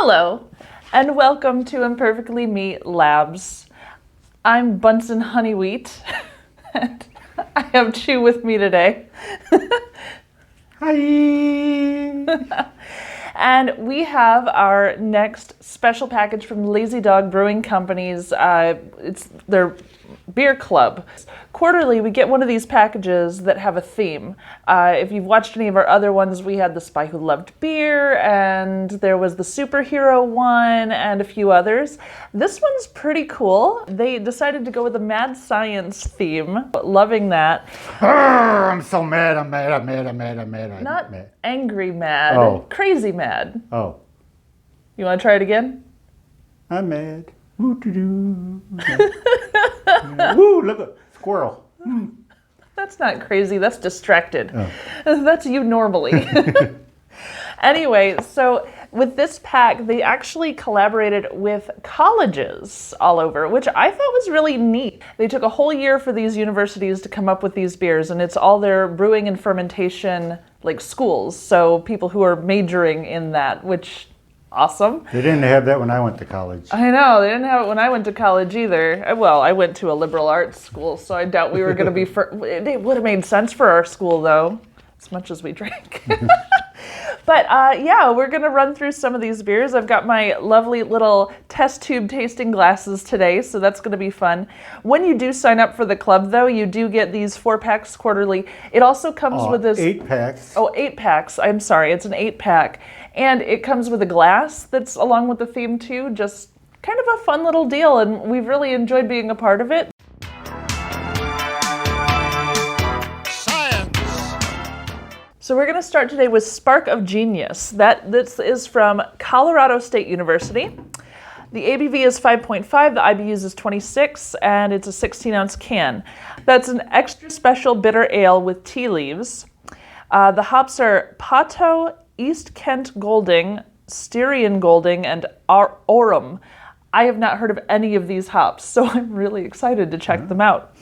Hello, and welcome to Imperfectly Me Labs. I'm Bunsen Honeywheat, and I have Chu with me today. Hi! And we have our next special package from Lazy Dog Brewing Company's, it's their beer club. Quarterly, we get one of these packages that have a theme. If you've watched any of our other ones, we had the Spy Who Loved Beer, and there was the superhero one, and a few others. This one's pretty cool. They decided to go with a mad science theme. Loving that. I'm so mad, I'm mad. Not angry mad, Oh. crazy mad. Oh, You want to try it again? I'm mad. Woo-doo-doo. Woo, look at squirrel. That's not crazy, that's distracted. Oh. That's you normally. Anyway, so with this pack, they actually collaborated with colleges all over, which I thought was really neat. They took a whole year for these universities to come up with these beers, and it's all their brewing and fermentation schools, so people who are majoring in that, which awesome. They didn't have that when I went to college. I know, they didn't have it when I went to college either. Well, I went to a liberal arts school, so I doubt we were going to be... It would have made sense for our school, though, as much as we drank. But yeah, we're going to run through some of these beers. I've got my lovely little test tube tasting glasses today, so that's going to be fun. When you do sign up for the club, though, you do get these 4-packs quarterly. It also comes with this... 8 packs. Oh, 8 packs. I'm sorry, it's an 8-pack. And it comes with a glass that's along with the theme too, just kind of a fun little deal, and we've really enjoyed being a part of it. Science! So we're going to start today with Spark of Genius. This is from Colorado State University. The ABV is 5.5, the IBUs is 26, and it's a 16-ounce can. That's an extra special bitter ale with tea leaves. The hops are Pato, East Kent Golding, Styrian Golding, and Aurum. I have not heard of any of these hops, so I'm really excited to check them out.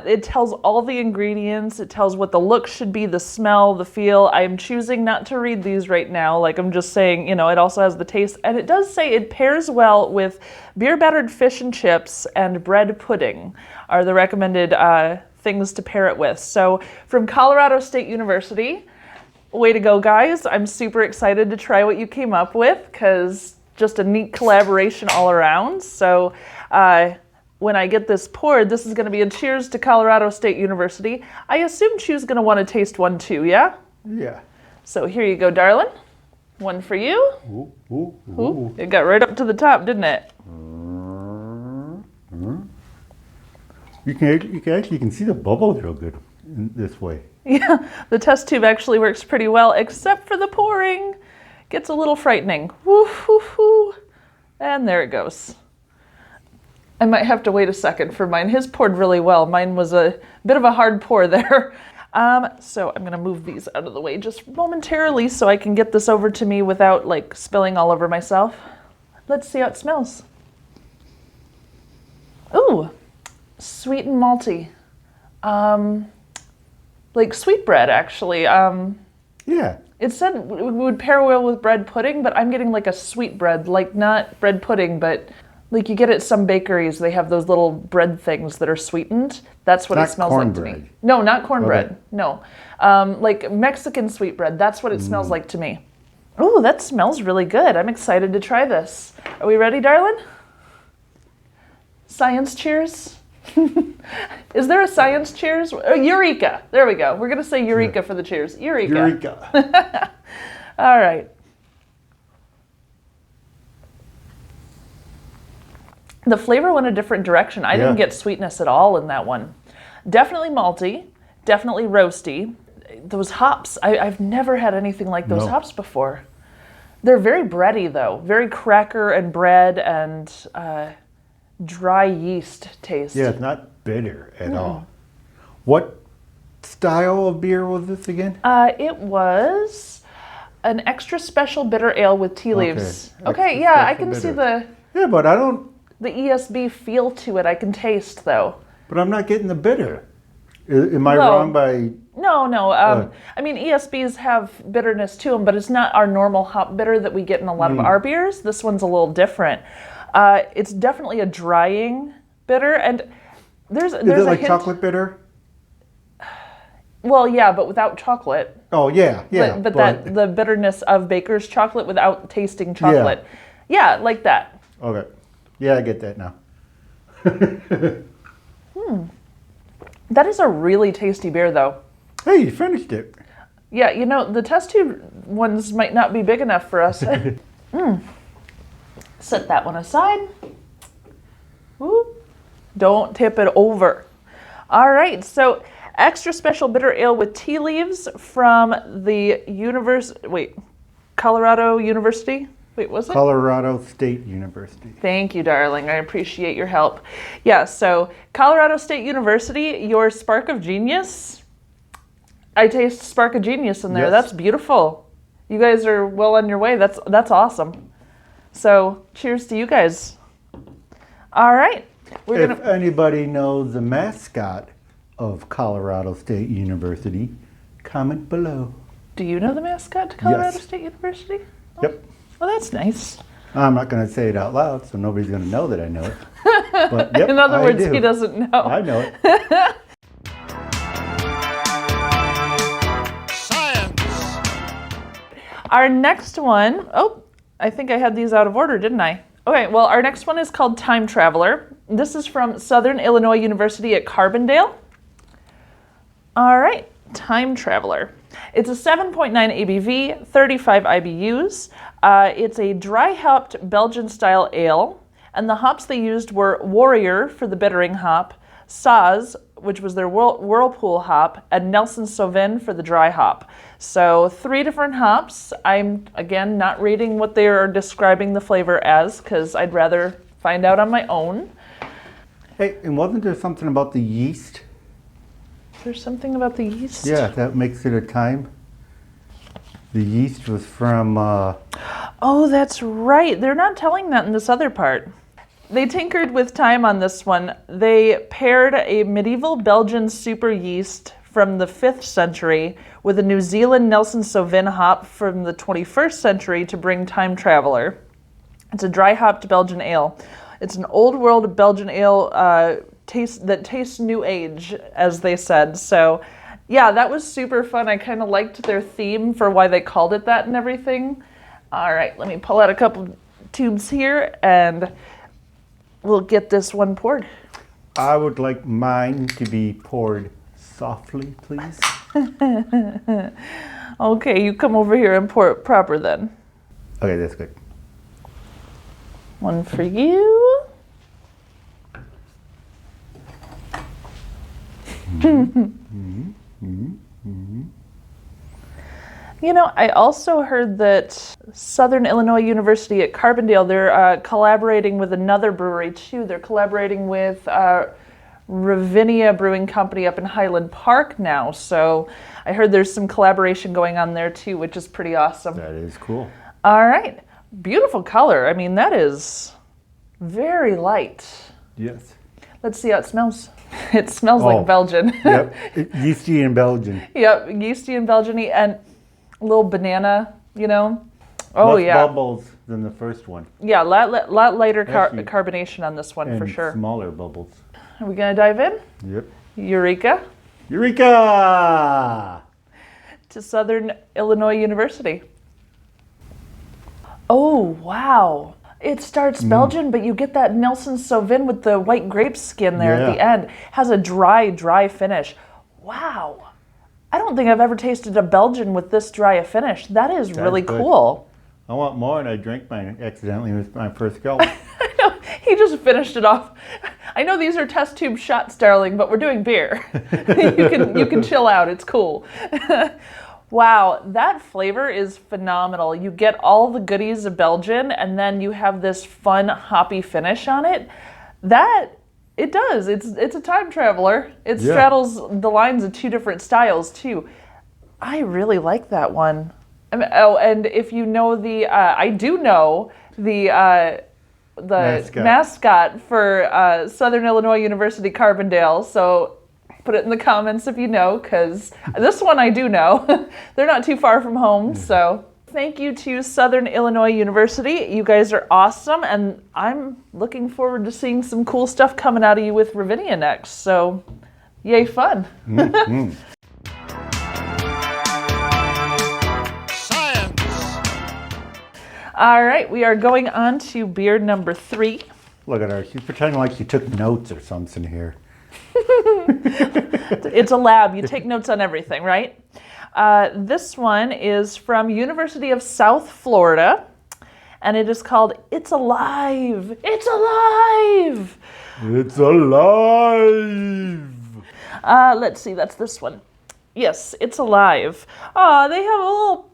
It tells all the ingredients, it tells what the look should be, the smell, the feel. I am choosing not to read these right now, I'm just saying, it also has the taste. And it does say it pairs well with beer-battered fish and chips and bread pudding are the recommended things to pair it with. So from Colorado State University, way to go, guys. I'm super excited to try what you came up with because just a neat collaboration all around. So when I get this poured, this is going to be a cheers to Colorado State University. I assume Chu's going to want to taste one too, yeah? Yeah. So here you go, darling. One for you. Ooh, ooh, ooh. Ooh, it got right up to the top, didn't it? You can see the bubbles real good in this way. Yeah, the test tube actually works pretty well, except for the pouring. Gets a little frightening. Woo, woo, woo. And there it goes. I might have to wait a second for mine. His poured really well. Mine was a bit of a hard pour there. So I'm going to move these out of the way just momentarily so I can get this over to me without spilling all over myself. Let's see how it smells. Ooh, sweet and malty. Like sweetbread, actually. Yeah. It said it would pair well with bread pudding, but I'm getting a sweetbread, not bread pudding, but you get at some bakeries, they have those little bread things that are sweetened. That's what it smells like to me. No, not cornbread. Okay. No. Mexican sweetbread, that's what it smells like to me. Oh, that smells really good. I'm excited to try this. Are we ready, darling? Science cheers? Is there a science cheers? Eureka! There we go. We're going to say Eureka for the cheers. Eureka. Eureka. All right. The flavor went a different direction. I didn't get sweetness at all in that one. Definitely malty, definitely roasty. Those hops, I've never had anything like those hops before. They're very bready though, very cracker and bread and dry yeast taste. Yeah, it's not bitter at all. What style of beer was this again? It was an extra special bitter ale with tea leaves. Okay, yeah, I can see the... Yeah, but I don't... The ESB feel to it, I can taste though. But I'm not getting the bitter. Am I wrong by No. I mean, ESBs have bitterness to them, but it's not our normal hop bitter that we get in a lot of our beers. This one's a little different. It's definitely a drying bitter, and there's Is it a like hint. chocolate bitter? Well, yeah, but without chocolate. Oh, yeah. But that the bitterness of baker's chocolate without tasting chocolate. Yeah, like that. Okay. Yeah, I get that now. That is a really tasty beer, though. Hey, you finished it. Yeah, the test tube ones might not be big enough for us. Set that one aside. Woo. Don't tip it over. All right, so extra special bitter ale with tea leaves from the Colorado University. Wait, was it? Colorado State University. Thank you, darling. I appreciate your help. Yeah, so Colorado State University, your spark of genius. I taste spark of genius in there. Yes. That's beautiful. You guys are well on your way. That's awesome. So cheers to you guys. All right. If anybody knows the mascot of Colorado State University, comment below. Do you know the mascot to Colorado Yes. State University? Yep. Well, that's nice. I'm not going to say it out loud, so nobody's going to know that I know it. But yep, In other I words, do. he doesn't know. I know it. Our next one, I think I had these out of order, didn't I? Okay, well, our next one is called Time Traveler. This is from Southern Illinois University at Carbondale. All right, Time Traveler. It's a 7.9 ABV, 35 IBUs. It's a dry hopped Belgian style ale, and the hops they used were Warrior for the bittering hop, Saz, which was their Whirlpool hop, and Nelson Sauvin for the dry hop. So 3 different hops. I'm, again, not reading what they are describing the flavor as, because I'd rather find out on my own. Hey, and wasn't there something about the yeast? Is there something about the yeast? Yeah, that makes it a time. The yeast was from... Oh, that's right. They're not telling that in this other part. They tinkered with time on this one. They paired a medieval Belgian super yeast from the 5th century with a New Zealand Nelson Sauvin hop from the 21st century to bring Time Traveler. It's a dry hopped Belgian ale. It's an old world Belgian ale that tastes new age, as they said. So yeah, that was super fun. I kind of liked their theme for why they called it that and everything. All right, let me pull out a couple tubes here and we'll get this one poured. I would like mine to be poured softly, please. Okay, you come over here and pour it proper then. Okay, that's good. One for you. You know, I also heard that Southern Illinois University at Carbondale, they're collaborating with another brewery too. They're collaborating with Ravinia Brewing Company up in Highland Park now. So I heard there's some collaboration going on there too, which is pretty awesome. That is cool. All right. Beautiful color. I mean, that is very light. Yes. Let's see how it smells. It smells like Belgian. Yep. Yeasty and Belgian. Yep, yeasty and Belgian-y, and a little banana, you know? Oh, Less yeah. bubbles than the first one. Yeah, lot lighter Actually, carbonation on this one and for sure. smaller bubbles. Are we going to dive in? Yep. Eureka Eureka! to Southern Illinois University. Oh, wow. It starts Belgian, but you get that Nelson Sauvin with the white grape skin there at the end. Has a dry finish. Wow. I don't think I've ever tasted a Belgian with this dry a finish. That is really good. cool. I want more, and I drank mine accidentally with my first gulp. I know, he just finished it off. I know these are test tube shots, darling, but we're doing beer. You can chill out. It's cool. Wow, that flavor is phenomenal. You get all the goodies of Belgian, and then you have this fun hoppy finish on it. It does. It's a time traveler. It straddles the lines of 2 different styles too. I really like that one. And if you know I do know the mascot for Southern Illinois University Carbondale. So Put it in the comments if you know, because this one I do know. They're not too far from home, so. Thank you to Southern Illinois University. You guys are awesome, and I'm looking forward to seeing some cool stuff coming out of you with Ravinia next, so yay fun. Mm-hmm. All right, we are going on to beer number 3. Look at her. She's pretending like she took notes or something here. It's a lab. You take notes on everything, right? This one is from University of South Florida, and it is called It's Alive! It's Alive! It's alive! Let's see, that's this one. Yes, It's Alive. They have a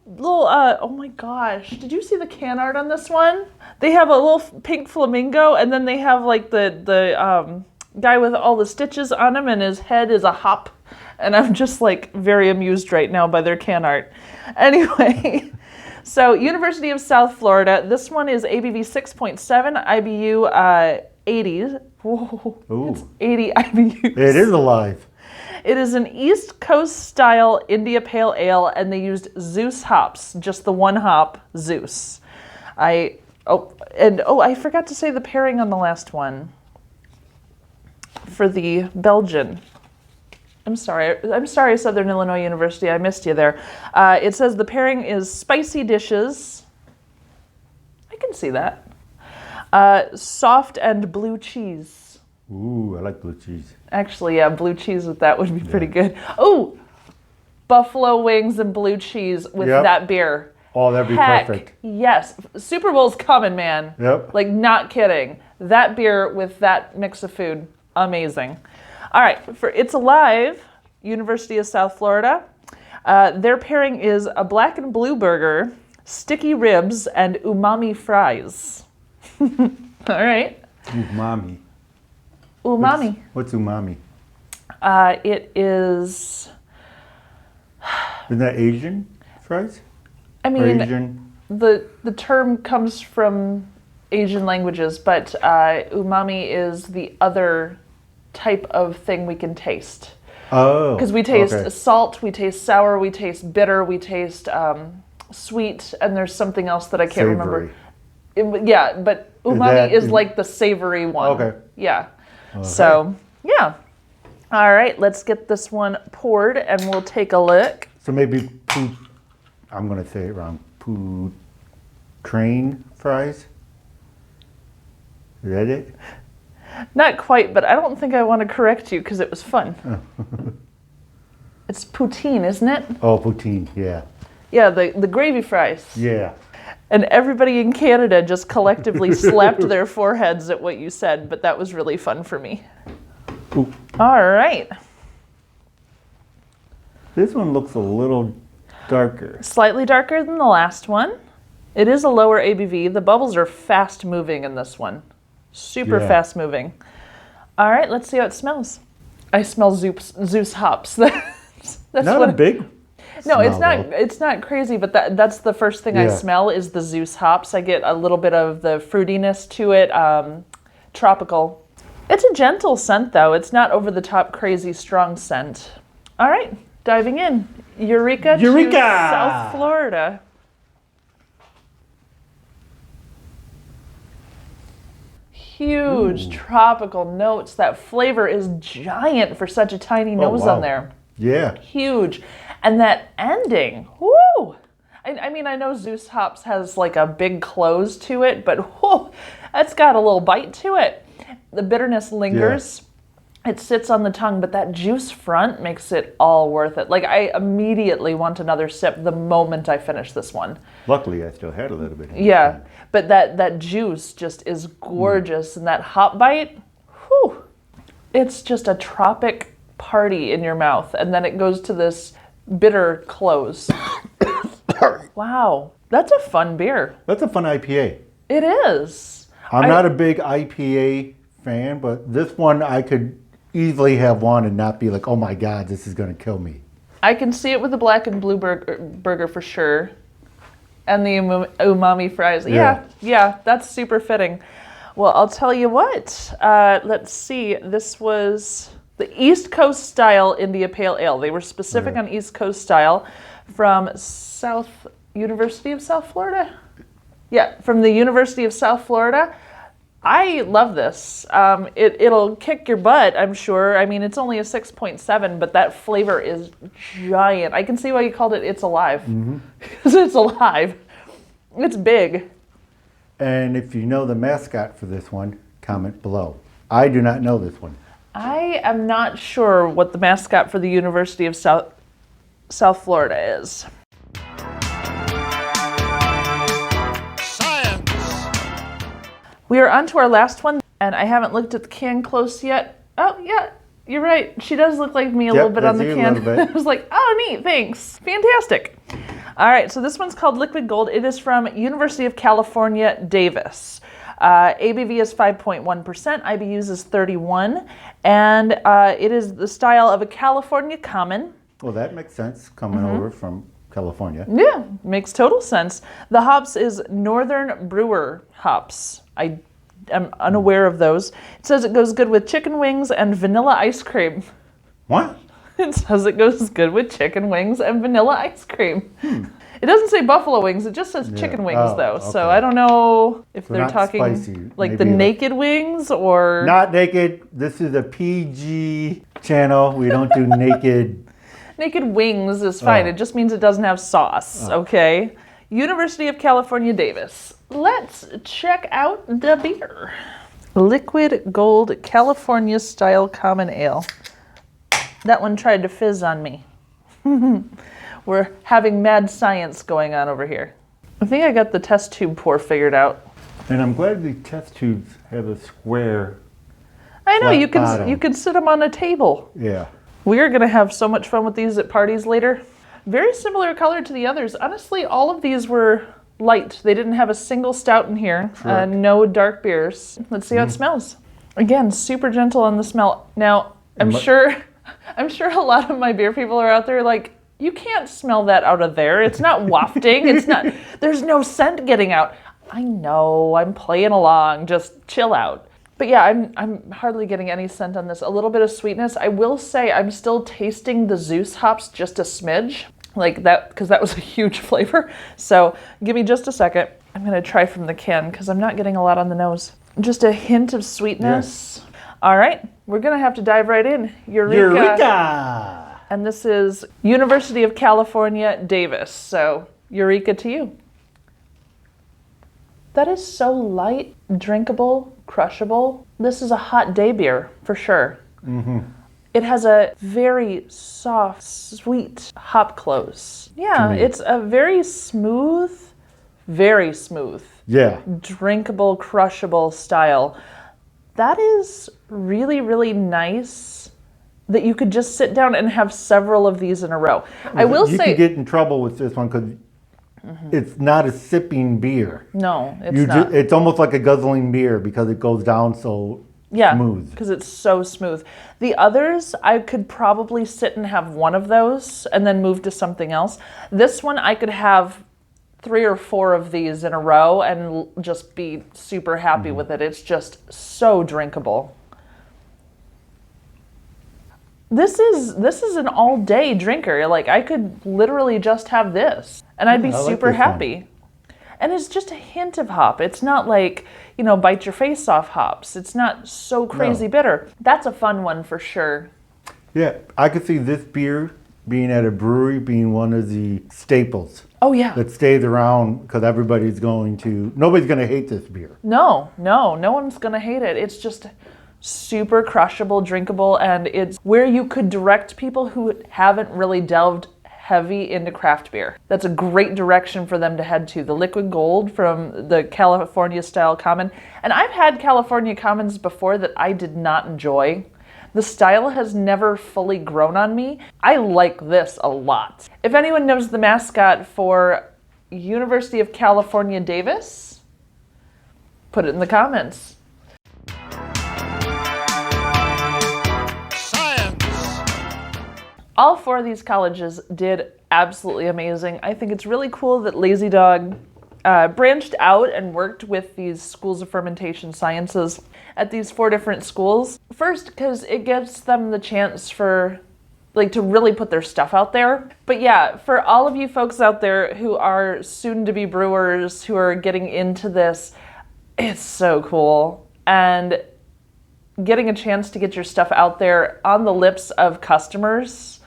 little, oh my gosh. Did you see the can art on this one? They have a little pink flamingo, and then they have like the guy with all the stitches on him, and his head is a hop. And I'm just like very amused right now by their can art. Anyway, so University of South Florida. This one is ABV 6.7, IBU 80. Whoa, Ooh. it's 80 IBUs. It is alive. It is an East Coast style India Pale Ale, and they used Zeus hops, just the one hop, Zeus. I forgot to say the pairing on the last one for the Belgian. I'm sorry, Southern Illinois University, I missed you there. It says the pairing is spicy dishes. I can see that. Soft and blue cheese. Ooh, I like blue cheese. Actually, yeah, blue cheese with that would be pretty good. Oh, buffalo wings and blue cheese with that beer. Oh, that'd be perfect. Yes. Super Bowl's coming, man. Yep. Like, not kidding. That beer with that mix of food, amazing. All right, for It's Alive, University of South Florida, their pairing is a black and blue burger, sticky ribs, and umami fries. All right. Umami. Umami. What's umami? It is... Isn't that Asian fries? I mean, Asian? the term comes from Asian languages, but umami is the other type of thing we can taste. Oh. Because we taste salt, we taste sour, we taste bitter, we taste sweet, and there's something else that I can't remember. Yeah, but umami is like the savory one. Okay. Yeah. So, yeah. All right, let's get this one poured and we'll take a look. So maybe I'm going to say it wrong. Train fries? Is that it? Not quite, but I don't think I want to correct you because it was fun. It's poutine, isn't it? Oh, poutine, yeah. Yeah, the gravy fries. Yeah. And everybody in Canada just collectively slapped their foreheads at what you said, but that was really fun for me. Ooh. All right. This one looks a little darker. Slightly darker than the last one. It is a lower ABV. The bubbles are fast moving in this one. Super fast moving. All right, let's see how it smells. I smell Zeus hops. That's not what a big No, it's smell, not. It's not crazy, but that's the first thing I smell is the Zeus hops. I get a little bit of the fruitiness to it, tropical. It's a gentle scent, though. It's not over the top, crazy strong scent. All right, diving in. Eureka! To South Florida. Huge tropical notes. That flavor is giant for such a tiny nose on there. Yeah. Huge. And that ending, whoo! I mean, I know Zeus hops has like a big close to it, but whoo, that's got a little bite to it. The bitterness lingers. Yeah. It sits on the tongue, but that juice front makes it all worth it. Like, I immediately want another sip the moment I finish this one. Luckily, I still had a little bit. Yeah, but that juice just is gorgeous, and that hop bite, whew, it's just a tropic party in your mouth, and then it goes to this bitter close. Wow, that's a fun beer. That's a fun IPA. It is. I'm not a big IPA fan, but this one I could easily have one and not be like, oh my God, this is going to kill me. I can see it with the black and blue burger for sure. And the umami fries. Yeah, that's super fitting. Well, I'll tell you what. Let's see. This was The East Coast style India Pale Ale. They were specific on East Coast style from University of South Florida. Yeah, from the University of South Florida. I love this. It'll kick your butt, I'm sure. I mean, it's only a 6.7, but that flavor is giant. I can see why you called it It's Alive. Because it's alive. It's big. And if you know the mascot for this one, comment below. I do not know this one. I am not sure what the mascot for the University of South Florida is. We are on to our last one, and I haven't looked at the can close yet. Oh, yeah, you're right. She does look like me a little bit on the can. I was like, oh, neat, thanks. Fantastic. All right, so this one's called Liquid Gold. It is from University of California, Davis. ABV is 5.1%, IBUs is 31, and it is the style of a California common. Well, that makes sense, coming over from California. Yeah, makes total sense. The hops is Northern Brewer hops. I am unaware of those. It says it goes good with chicken wings and vanilla ice cream. What? It says it goes good with chicken wings and vanilla ice cream. It doesn't say buffalo wings, it just says chicken wings though. Okay. So I don't know if they're not talking spicy. like Maybe the naked wings or... Not naked. This is a PG channel. We don't do naked. Naked wings is fine. It just means it doesn't have sauce, okay? University of California, Davis. Let's check out the beer. Liquid Gold California Style Common Ale. That one tried to fizz on me. We're having mad science going on over here. I think I got the test tube pour figured out. And I'm glad the test tubes have a square. I know, you bottom. can sit them on a table. Yeah. We are gonna have so much fun with these at parties later. Very similar color to the others. Honestly, all of these were light. They didn't have a single stout in here. No dark beers. Let's see how it smells. Again, super gentle on the smell. Now, I'm sure a lot of my beer people are out there like, you can't smell that out of there. It's not wafting. It's not, there's no scent getting out. I know, I'm playing along. Just chill out. But yeah, I'm hardly getting any scent on this. A little bit of sweetness. I will say I'm still tasting the Zeus hops just a smidge. Like that, because that was a huge flavor. So give me just a second. I'm gonna try from the can because I'm not getting a lot on the nose. Just a hint of sweetness. Yeah. All right, we're gonna have to dive right in. Eureka! And this is University of California, Davis. So eureka to you. That is so light, drinkable, crushable. This is a hot day beer for sure. It has a very soft, sweet hop close. Yeah, it's a very smooth, yeah, drinkable, crushable style. That is really, really nice that you could just sit down and have several of these in a row. I will say... You could get in trouble with this one because it's not a sipping beer. No, it's not. It's almost like a guzzling beer because it goes down so smooth. Because it's so smooth. The others, I could probably sit and have one of those and then move to something else. This one, I could have 3 or 4 of these in a row and just be super happy with it. It's just so drinkable. This is an all-day drinker. Like, I could literally just have this and I'd be super happy. And it's just a hint of hop. It's not like, bite your face off hops. It's not so crazy bitter. That's a fun one for sure. Yeah, I could see this beer being at a brewery being one of the staples. Oh, yeah. That stays around because nobody's going to hate this beer. No one's going to hate it. It's just super crushable, drinkable, and it's where you could direct people who haven't really delved heavy into craft beer. That's a great direction for them to head to. The Liquid Gold from the California Style Common. And I've had California Commons before that I did not enjoy. The style has never fully grown on me. I like this a lot. If anyone knows the mascot for University of California, Davis, put it in the comments. All 4 of these colleges did absolutely amazing. I think it's really cool that Lazy Dog branched out and worked with these schools of fermentation sciences at these 4 different schools. First, because it gives them the chance for to really put their stuff out there. But yeah, for all of you folks out there who are soon to be brewers, who are getting into this, it's so cool. And getting a chance to get your stuff out there on the lips of customers,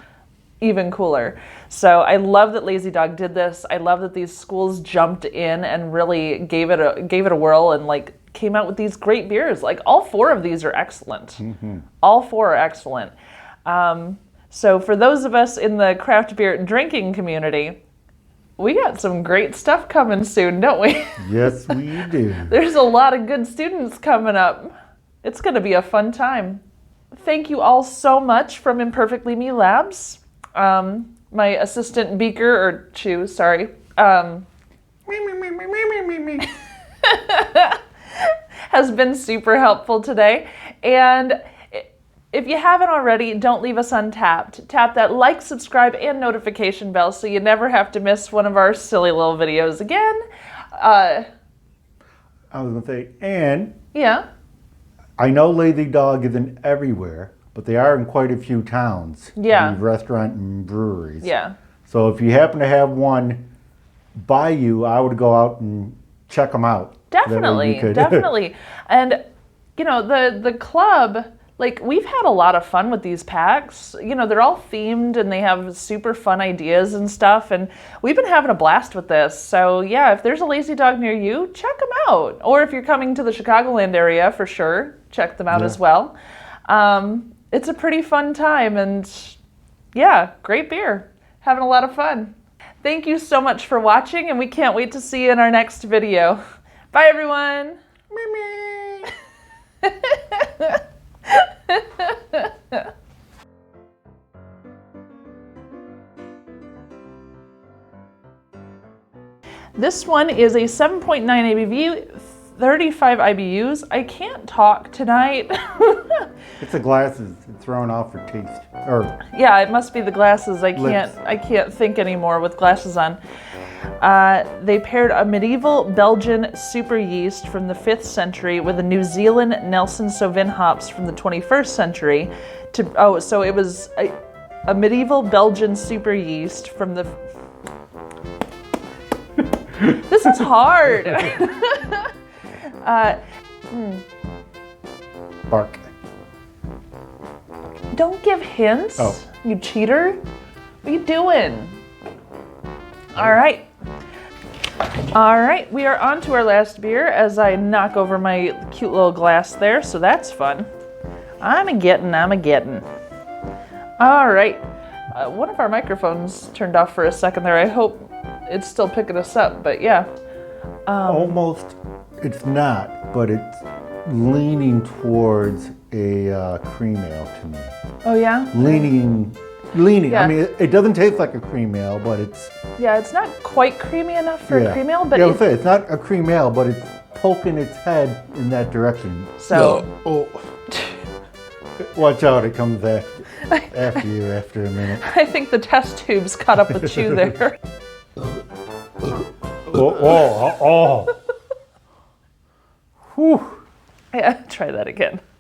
even cooler. So I love that Lazy Dog did this. I love that these schools jumped in and really gave it a whirl and came out with these great beers. All 4 of these are excellent. Mm-hmm. All 4 are excellent. So for those of us in the craft beer drinking community, we got some great stuff coming soon, don't we? Yes, we do. There's a lot of good students coming up. It's going to be a fun time. Thank you all so much from Imperfectly Me Labs. My assistant Beaker, or Chu, sorry. Has been super helpful today. And if you haven't already, don't leave us untapped. Tap that like, subscribe, and notification bell so you never have to miss one of our silly little videos again. I was going to say, and yeah, I know Lazy Dog isn't everywhere, but they are in quite a few towns. Yeah. Restaurant and breweries. Yeah. So if you happen to have one by you, I would go out and check them out. Definitely, definitely. And, the club, we've had a lot of fun with these packs. They're all themed and they have super fun ideas and stuff. And we've been having a blast with this. So yeah, if there's a Lazy Dog near you, check them out. Or if you're coming to the Chicagoland area, for sure, check them out as well. It's a pretty fun time and yeah, great beer. Having a lot of fun. Thank you so much for watching and we can't wait to see you in our next video. Bye everyone. This one is a 7.9 ABV, 35 IBUs. I can't talk tonight. It's the glasses. It's thrown off for taste. Yeah, it must be the glasses. I lips. can't think anymore with glasses on. They paired a medieval Belgian super yeast from the 5th century with a New Zealand Nelson Sauvin hops from the 21st century. So it was a medieval Belgian super yeast from the... This is hard. Bark. Don't give hints, you cheater. What are you doing? All right, we are on to our last beer as I knock over my cute little glass there, so that's fun. I'm a getting. All right, one of our microphones turned off for a second there. I hope it's still picking us up, but yeah. Almost, it's not, but it's leaning towards a cream ale to me. Oh yeah? Leaning. Yeah. I mean, it doesn't taste like a cream ale, but it's... Yeah, it's not quite creamy enough for a cream ale, but... Yeah, I would say it's not a cream ale, but it's poking its head in that direction. So... Oh. Watch out, it comes after you after a minute. I think the test tubes caught up with Chu there. Oh. Whew. Yeah, try that again.